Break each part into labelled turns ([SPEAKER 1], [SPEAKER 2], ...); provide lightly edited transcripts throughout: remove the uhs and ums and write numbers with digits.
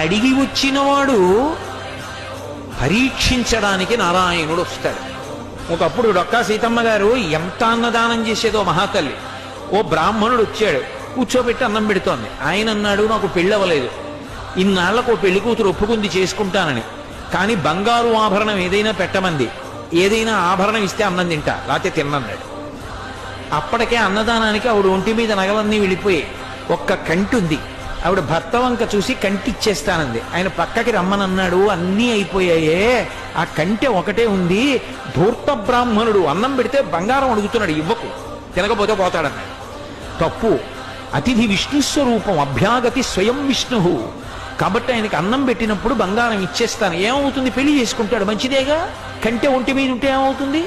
[SPEAKER 1] అడిగి వచ్చినవాడు పరీక్షించడానికి నారాయణుడు వస్తాడు. ఒకప్పుడు డొక్కా సీతమ్మ గారు ఎంత అన్నదానం చేసేదో మహాతల్లి. ఓ బ్రాహ్మణుడు వచ్చాడు, కూర్చోబెట్టి అన్నం పెడుతోంది. ఆయన అన్నాడు, నాకు పెళ్ళవలేదు, ఇన్నాళ్లకు ఓ పెళ్లి కూతురు ఒప్పుకుంది చేసుకుంటానని, కానీ బంగారు ఆభరణం ఏదైనా పెట్టమంది, ఏదైనా ఆభరణం ఇస్తే అన్నం తింటా, లేకపోతే తిన్నన్నాడు. అప్పటికే అన్నదానానికి ఆవిడ ఒంటి మీద నగలన్నీ వెళ్ళిపోయి ఒక్క కంటి ఉంది. ఆవిడ భర్త వంక చూసి కంటి ఇచ్చేస్తానంది. ఆయన పక్కకి రమ్మనన్నాడు, అన్నీ అయిపోయాయే, ఆ కంటె ఒకటే ఉంది. ధూర్త బ్రాహ్మణుడు అన్నం పెడితే బంగారం అడుగుతున్నాడు, ఇవ్వకు, తినకపోతే పోతాడన్నాడు. తప్పు. అతిథి విష్ణు స్వరూపం, అభ్యాగతి స్వయం విష్ణు. కాబట్టి ఆయనకి అన్నం పెట్టినప్పుడు బంగారం ఇచ్చేస్తాను. ఏమవుతుంది? పెళ్లి చేసుకుంటాడు, మంచిదేగా. కంటె ఒంటి మీద ఉంటే ఏమవుతుంది?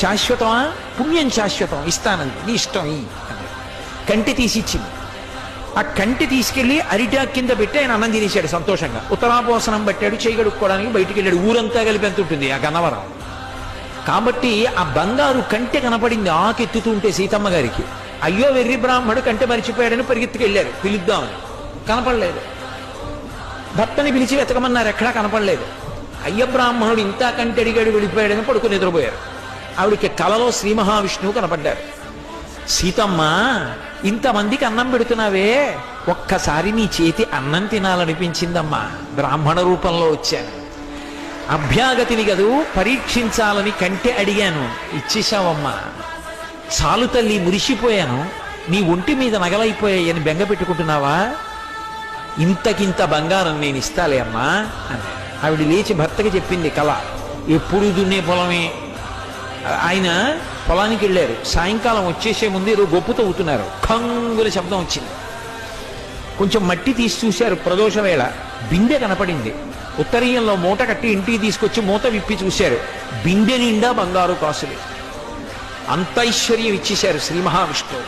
[SPEAKER 1] శాశ్వతమా? పుణ్యం శాశ్వతం, ఇస్తానంది, నీ ఇష్టం ఈ అన్నాడు. కంటె తీసి ఇచ్చింది. ఆ కంటి తీసుకెళ్లి అరిటాక్ కింద పెట్టి ఆయన అన్నం తినేశాడు సంతోషంగా. ఉత్తరాపోసనం పట్టాడు, చేయగడుక్కోవడానికి బయటికి వెళ్ళాడు. ఊరంతా కలిపి ఎంత ఉంటుంది ఆ గన్నవరం. కాబట్టి ఆ బంగారు కంటె కనపడింది ఆకెత్తుతుంటే సీతమ్మ గారికి. అయ్యో వెర్రి బ్రాహ్మడు కంటె మరిచిపోయాడని పరిగెత్తుకెళ్ళారు పిలుద్దామని. కనపడలేదు. భర్తని పిలిచి వెతకమన్నారు, ఎక్కడా కనపడలేదు. అయ్య బ్రాహ్మణుడు ఇంత కంటె అడిగాడు, వెళ్ళిపోయాడని పడుకుని నిద్రపోయారు. ఆవిడికి కలలో శ్రీ మహావిష్ణువు కనపడ్డారు. సీతమ్మ, ఇంతమందికి అన్నం పెడుతున్నావే, ఒక్కసారి నీ చేతి అన్నం తినాలనిపించిందమ్మా, బ్రాహ్మణ రూపంలో వచ్చాను. అభ్యాగతిని గదు పరీక్షించాలని కంటె అడిగాను, ఇచ్చేశావమ్మా. చాలు తల్లి, మురిసిపోయాను, నీ ఒంటి మీద నగలైపోయాయని బెంగ పెట్టుకుంటున్నావా? ఇంతకింత బంగారం నేను ఇస్తాలే అమ్మా అని ఆవిడ లేచి భర్తకి చెప్పింది కళ. ఎప్పుడు దున్నే పొలమే. ఆయన పొలానికి వెళ్ళారు. సాయంకాలం వచ్చేసే ముందు ఏదో గొప్పు తవ్వుతున్నారు. కంగుల శబ్దం వచ్చింది. కొంచెం మట్టి తీసి చూశారు. ప్రదోష వేళ బిందె కనపడింది. ఉత్తరీయంలో మూట కట్టి ఇంటికి తీసుకొచ్చి మూత విప్పి చూశారు. బిందె నిండా బంగారు కాసులు. అంత ఐశ్వర్యం ఇచ్చేశారు శ్రీ మహావిష్ణువు.